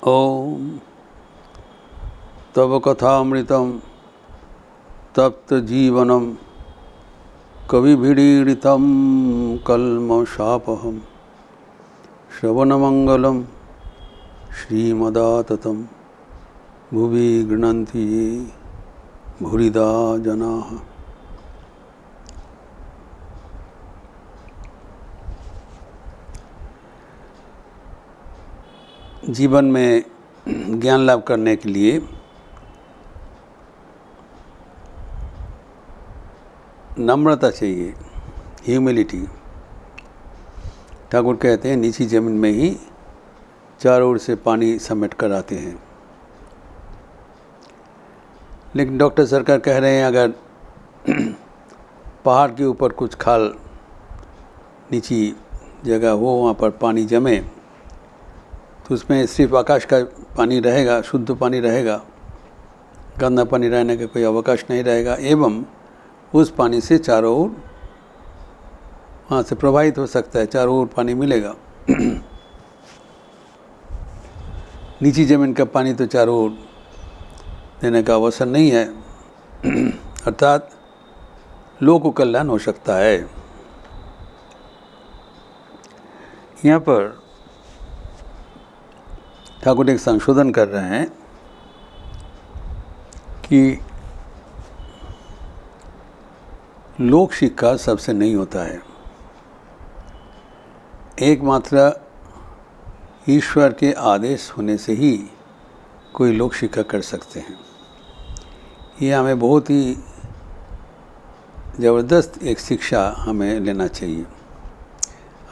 ओम तव कथामृतं तप्त जीवनम कविभिरीडितं कल्मषापहं श्रवणमंगलं श्रीमदाततं भुवि गृह्णन्ति ये भूरिदा जनाः। जीवन में ज्ञान लाभ करने के लिए नम्रता चाहिए, ह्यूमिलिटी। ठाकुर कहते हैं नीची जमीन में ही चारों ओर से पानी समेट कर आते हैं। लेकिन डॉक्टर सरकार कह रहे हैं अगर पहाड़ के ऊपर कुछ खाल नीची जगह हो, वहाँ पर पानी जमे तो उसमें सिर्फ आकाश का पानी रहेगा, शुद्ध पानी रहेगा, गंदा पानी रहने का कोई अवकाश नहीं रहेगा, एवं उस पानी से चारों ओर वहाँ से प्रवाहित हो सकता है, चारों ओर पानी मिलेगा। नीची जमीन का पानी तो चारों ओर देने का अवसर नहीं है, अर्थात लोक कल्याण हो सकता है। यहाँ पर ठाकुर एक संशोधन कर रहे हैं कि लोक शिक्षा सबसे नहीं होता है, एकमात्र ईश्वर के आदेश होने से ही कोई लोक शिक्षा कर सकते हैं। ये हमें बहुत ही ज़बरदस्त एक शिक्षा हमें लेना चाहिए।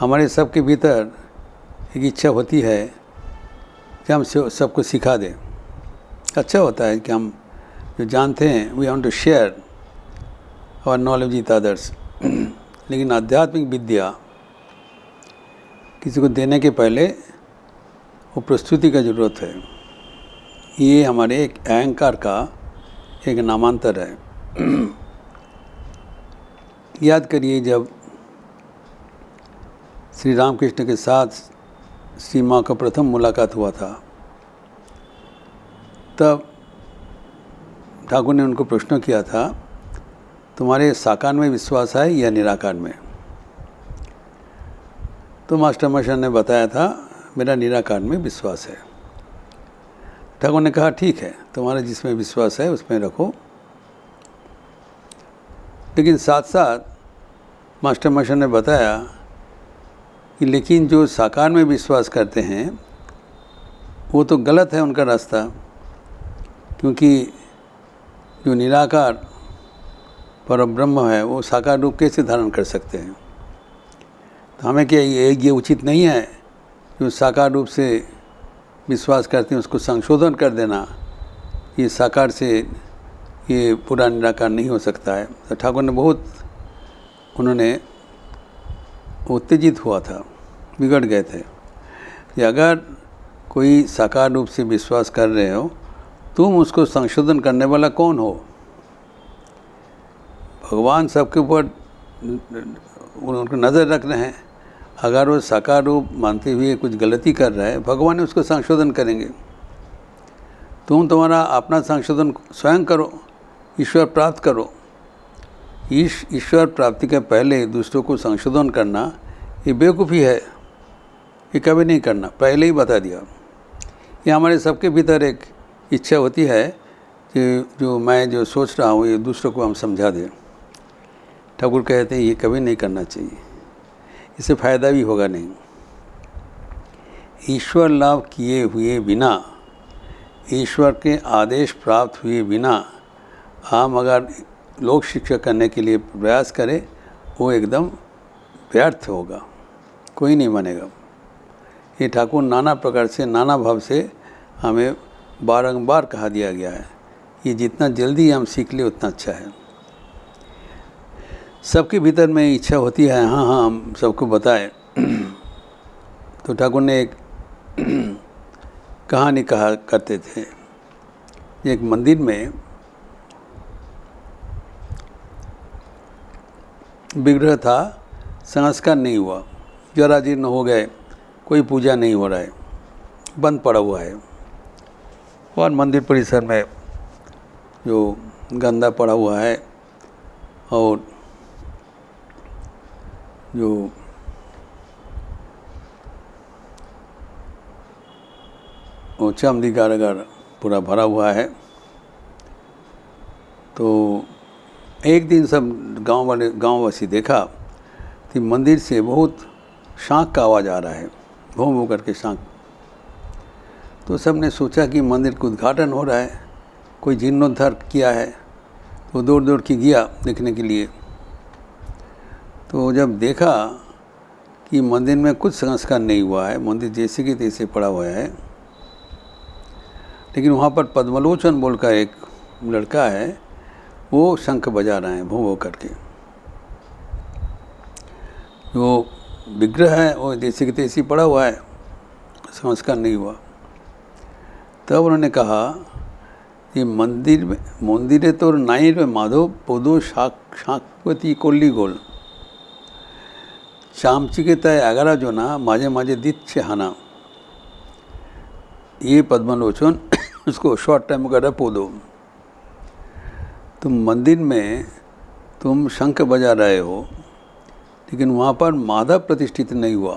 हमारे सबके भीतर एक इच्छा होती है कि हम सबको सिखा दें। अच्छा होता है कि हम जो जानते हैं we want to share our knowledge with others. लेकिन आध्यात्मिक विद्या किसी को देने के पहले वो प्रस्तुति का ज़रूरत है। ये हमारे एक अहंकार का एक नामांतर है। याद करिए जब श्री रामकृष्ण के साथ श्री माँ का प्रथम मुलाकात हुआ था, तब ठाकुर ने उनको प्रश्न किया था तुम्हारे साकार में विश्वास है या निराकार में? तो मास्टर मास्टर ने बताया था मेरा निराकार में विश्वास है। ठाकुर ने कहा ठीक है, तुम्हारा जिसमें विश्वास है उसमें रखो। लेकिन साथ साथ मास्टर मास्टर ने बताया कि लेकिन जो साकार में विश्वास करते हैं वो तो गलत है उनका रास्ता, क्योंकि जो निराकार परब्रह्म है वो साकार रूप कैसे धारण कर सकते हैं। तो हमें क्या ये उचित नहीं है जो साकार रूप से विश्वास करते हैं उसको संशोधन कर देना, ये साकार से ये पूरा निराकार नहीं हो सकता है। तो ठाकुर ने बहुत उन्होंने उत्तेजित हुआ था, बिगड़ गए थे कि अगर कोई साकार रूप से विश्वास कर रहे हो तुम उसको संशोधन करने वाला कौन हो? भगवान सबके ऊपर उनको नज़र रख रहे हैं। अगर वो साकार रूप मानते हुए कुछ गलती कर रहा है, भगवान उसको संशोधन करेंगे। तुम्हारा अपना संशोधन स्वयं करो, ईश्वर प्राप्त करो। ईश्वर प्राप्ति के पहले दूसरों को संशोधन करना ये बेवकूफ़ी है, ये कभी नहीं करना, पहले ही बता दिया। ये हमारे सबके भीतर एक इच्छा होती है कि जो मैं जो सोच रहा हूँ ये दूसरों को हम समझा दें। ठाकुर कहते हैं ये कभी नहीं करना चाहिए, इससे फ़ायदा भी होगा नहीं। ईश्वर लाभ किए हुए बिना, ईश्वर के आदेश प्राप्त हुए बिना हम अगर लोक शिक्षा करने के लिए प्रयास करें वो एकदम व्यर्थ होगा, कोई नहीं मानेगा। ये ठाकुर नाना प्रकार से नाना भाव से हमें बारंबार कहा दिया गया है। ये जितना जल्दी हम सीख ले उतना अच्छा है। सबके भीतर में इच्छा होती है हाँ हम सबको बताएं। तो ठाकुर ने एक कहानी कहा करते थे। एक मंदिर में विग्रह था, संस्कार नहीं हुआ, जरा जीर्ण हो गए, कोई पूजा नहीं हो रहा है, बंद पड़ा हुआ है। और मंदिर परिसर में जो गंदा पड़ा हुआ है और जो वो चांदी कारागार पूरा भरा हुआ है। तो एक दिन सब गांववासी देखा कि मंदिर से बहुत शांख का आवाज़ आ रहा है, भों भों करके शांख। तो सब ने सोचा कि मंदिर का उद्घाटन हो रहा है, कोई जीर्णोद्धार किया है। तो दौड़ दौड़ के गया देखने के लिए। तो जब देखा कि मंदिर में कुछ संस्कार नहीं हुआ है, मंदिर जैसे कि तैसे पड़ा हुआ है, लेकिन वहाँ पर पद्मलोचन बोल का एक लड़का है, वो शंख बजा रहे हैं भों भों करके। जो विग्रह है वो जैसे कि तैसे पड़ा हुआ है, संस्कार नहीं हुआ। तब उन्होंने कहा कि मंदिरे तोर नाइर माधव पोदो शाकपति कोल्ली गोल चामचिके तय 11 जोना माझे माझे दिच्छे हाना। ये पद्मलोचन उसको शॉर्ट टाइम वगैरह पोदो। तुम मंदिर में तुम शंख बजा रहे हो, लेकिन वहाँ पर माधव प्रतिष्ठित नहीं हुआ।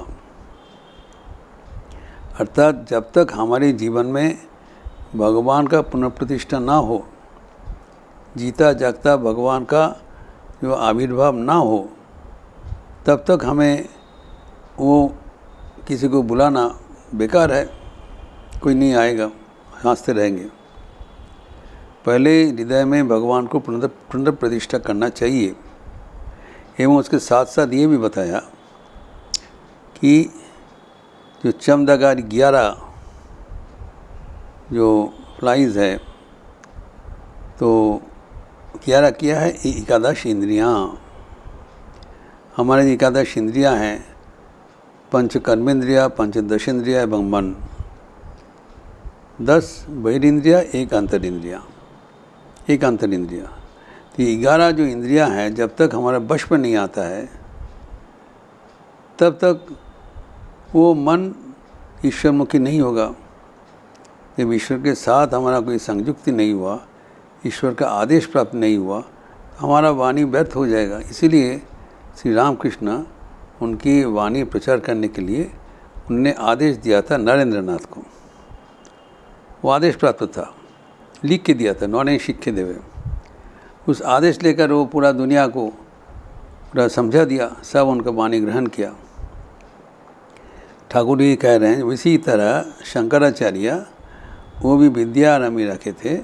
अर्थात जब तक हमारे जीवन में भगवान का पुनर्प्रतिष्ठा ना हो, जीता जागता भगवान का जो आविर्भाव ना हो, तब तक हमें वो किसी को बुलाना बेकार है। कोई नहीं आएगा, हंसते रहेंगे। पहले हृदय में भगवान को पुनर्प्रतिष्ठा करना चाहिए। एवं उसके साथ साथ ये भी बताया कि जो चमदागार 11 जो फ्लाइज है, तो 11 किया है एकादश इंद्रियाँ। हमारे एकादश इंद्रियाँ हैं, पंच कर्मेंद्रिया, पंच दशेंद्रिया एवं मन। 10 बहिरेंद्रिया, एक अंतरिंद्रिया। तो 11 जो इंद्रियां हैं, जब तक हमारा वश में नहीं आता है, तब तक वो मन ईश्वरमुखी नहीं होगा। जब ईश्वर के साथ हमारा कोई संयुक्ति नहीं हुआ, ईश्वर का आदेश प्राप्त नहीं हुआ, तो हमारा वाणी व्यर्थ हो जाएगा। इसीलिए श्री रामकृष्ण उनकी वाणी प्रचार करने के लिए उनने आदेश दिया था नरेंद्र नाथ को। वो आदेश प्राप्त था, लिख के दिया था, नौने शिक्षे देवे। उस आदेश लेकर वो पूरा दुनिया को पूरा समझा दिया, सब उनका वाणी ग्रहण किया। ठाकुर जी कह रहे हैं इसी तरह शंकराचार्य वो भी विद्यारम्य रखे थे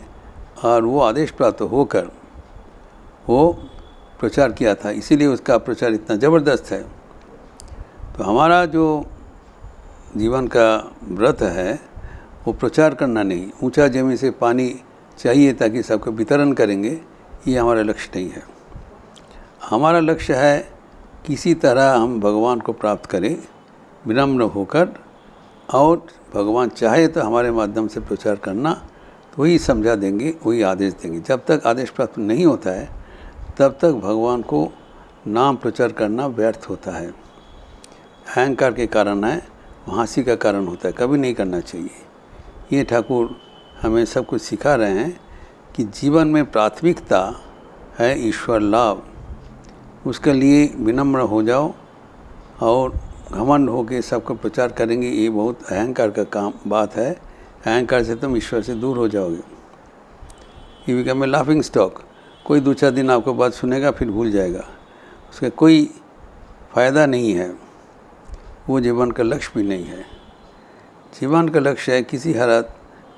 और वो आदेश प्राप्त होकर वो प्रचार किया था, इसीलिए उसका प्रचार इतना ज़बरदस्त है। तो हमारा जो जीवन का व्रत है वो प्रचार करना नहीं, ऊंचा जमीन से पानी चाहिए ताकि सबको वितरण करेंगे, ये हमारा लक्ष्य नहीं है। हमारा लक्ष्य है किसी तरह हम भगवान को प्राप्त करें विनम्र होकर, और भगवान चाहे तो हमारे माध्यम से प्रचार करना, तो वही समझा देंगे, वही आदेश देंगे। जब तक आदेश प्राप्त नहीं होता है तब तक भगवान को नाम प्रचार करना व्यर्थ होता है। अहंकार के कारण है, हंसी का कारण होता है, कभी नहीं करना चाहिए। ये ठाकुर हमें सब कुछ सिखा रहे हैं कि जीवन में प्राथमिकता है ईश्वर लाभ। उसके लिए विनम्र हो जाओ और घमंड होकर सबको प्रचार करेंगे, ये बहुत अहंकार का बात है। अहंकार से तुम ईश्वर से दूर हो जाओगे। ये बिकम ए लाफिंग स्टॉक। कोई 2-4 दिन आपको बात सुनेगा फिर भूल जाएगा, उसका कोई फ़ायदा नहीं है। वो जीवन का लक्ष्य भी नहीं है। जीवन का लक्ष्य है किसी हालत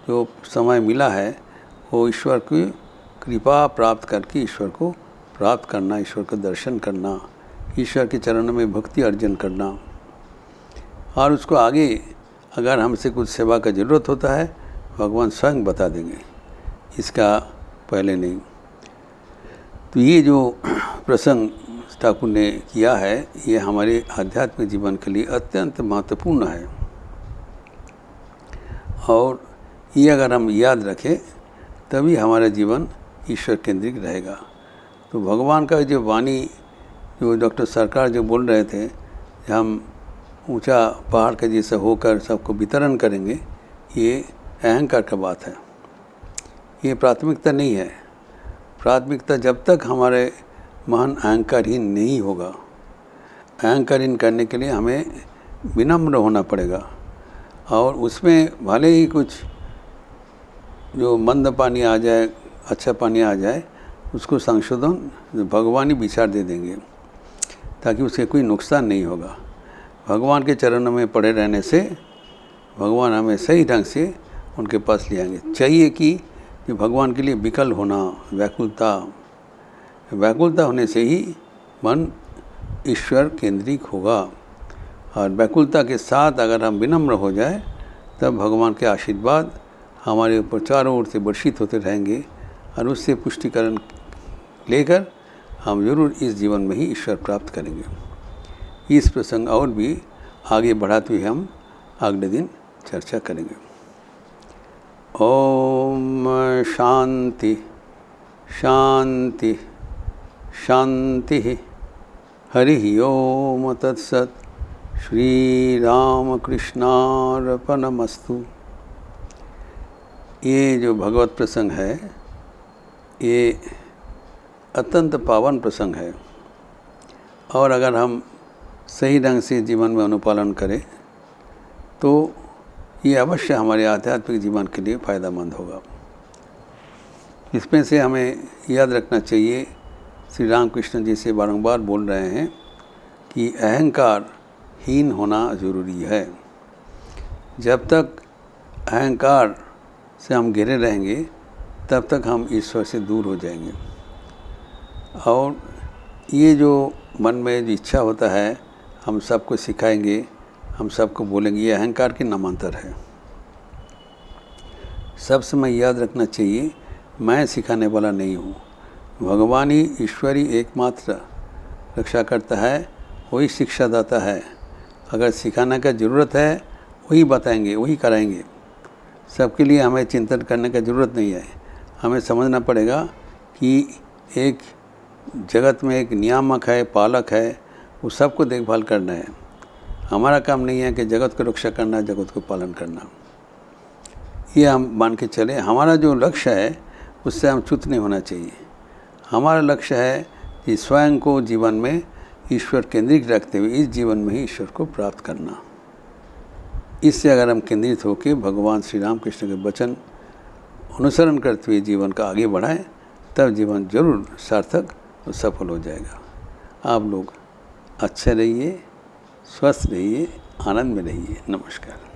जो समय मिला है वो ईश्वर की कृपा प्राप्त करके ईश्वर को प्राप्त करना, ईश्वर का दर्शन करना, ईश्वर के चरणों में भक्ति अर्जन करना। और उसको आगे अगर हमसे कुछ सेवा का ज़रूरत होता है भगवान स्वयं बता देंगे, इसका पहले नहीं। तो ये जो प्रसंग ठाकुर ने किया है ये हमारे आध्यात्मिक जीवन के लिए अत्यंत महत्वपूर्ण है, और ये अगर हम याद रखें तभी हमारा जीवन ईश्वर केंद्रित रहेगा। तो भगवान का जो वाणी जो डॉक्टर सरकार जो बोल रहे थे, हम ऊंचा पहाड़ के जैसा होकर सबको वितरण करेंगे, ये अहंकार का बात है। ये प्राथमिकता नहीं है। प्राथमिकता जब तक हमारे मन अहंकारहीन नहीं होगा, अहंकारहीन करने के लिए हमें विनम्र होना पड़ेगा। और उसमें भले ही कुछ जो मंद पानी आ जाए, अच्छा पानी आ जाए, उसको संशोधन भगवान ही विचार दे देंगे, ताकि उसके कोई नुकसान नहीं होगा। भगवान के चरणों में पड़े रहने से भगवान हमें सही ढंग से उनके पास ले आएंगे। चाहिए कि भगवान के लिए विकल होना, व्याकुलता होने से ही मन ईश्वर केंद्रित होगा। और व्याकुलता के साथ अगर हम विनम्र हो जाए, तब भगवान के आशीर्वाद हमारे ऊपर चारों ओर से वर्षित होते रहेंगे, और उससे पुष्टिकरण लेकर हम जरूर इस जीवन में ही ईश्वर प्राप्त करेंगे। इस प्रसंग और भी आगे बढ़ाते हुए हम अगले दिन चर्चा करेंगे। ओम शांति शांति शांति। हरि ओम तत्सत। श्री राम कृष्णार्पणमस्तु। ये जो भगवत प्रसंग है, ये अत्यंत पावन प्रसंग है, और अगर हम सही ढंग से जीवन में अनुपालन करें तो ये अवश्य हमारे आध्यात्मिक जीवन के लिए फ़ायदेमंद होगा। इसमें से हमें याद रखना चाहिए, श्री रामकृष्ण जी से बारंबार बोल रहे हैं कि अहंकार हीन होना ज़रूरी है। जब तक अहंकार से हम घिरे रहेंगे, तब तक हम ईश्वर से दूर हो जाएंगे। और ये जो मन में जो इच्छा होता है, हम सबको सिखाएंगे, हम सबको बोलेंगे, ये अहंकार की नामांतर है। सब समय याद रखना चाहिए, मैं सिखाने वाला नहीं हूँ। भगवान ही, ईश्वर ही एकमात्र रक्षा करता है, वही शिक्षा दाता है। अगर सिखाने का ज़रूरत है, वही बताएंगे, वही कराएंगे। सबके लिए हमें चिंतन करने का ज़रूरत नहीं है। हमें समझना पड़ेगा कि एक जगत में एक नियामक है, पालक है, वो सबको देखभाल करना है। हमारा काम नहीं है कि जगत को रक्षा करना, जगत को पालन करना। ये हम मान के चले। हमारा जो लक्ष्य है, उससे हम च्युत नहीं होना चाहिए। हमारा लक्ष्य है कि स्वयं को जीवन में ईश्वर केंद्रित रखते हुए इस जीवन में ही ईश्वर को प्राप्त करना। इससे अगर हम केंद्रित होकर भगवान श्री राम कृष्ण के वचन अनुसरण करते हुए जीवन का आगे बढ़ाएं, तब जीवन जरूर सार्थक और सफल हो जाएगा। आप लोग अच्छे रहिए, स्वस्थ रहिए, आनंद में रहिए। नमस्कार।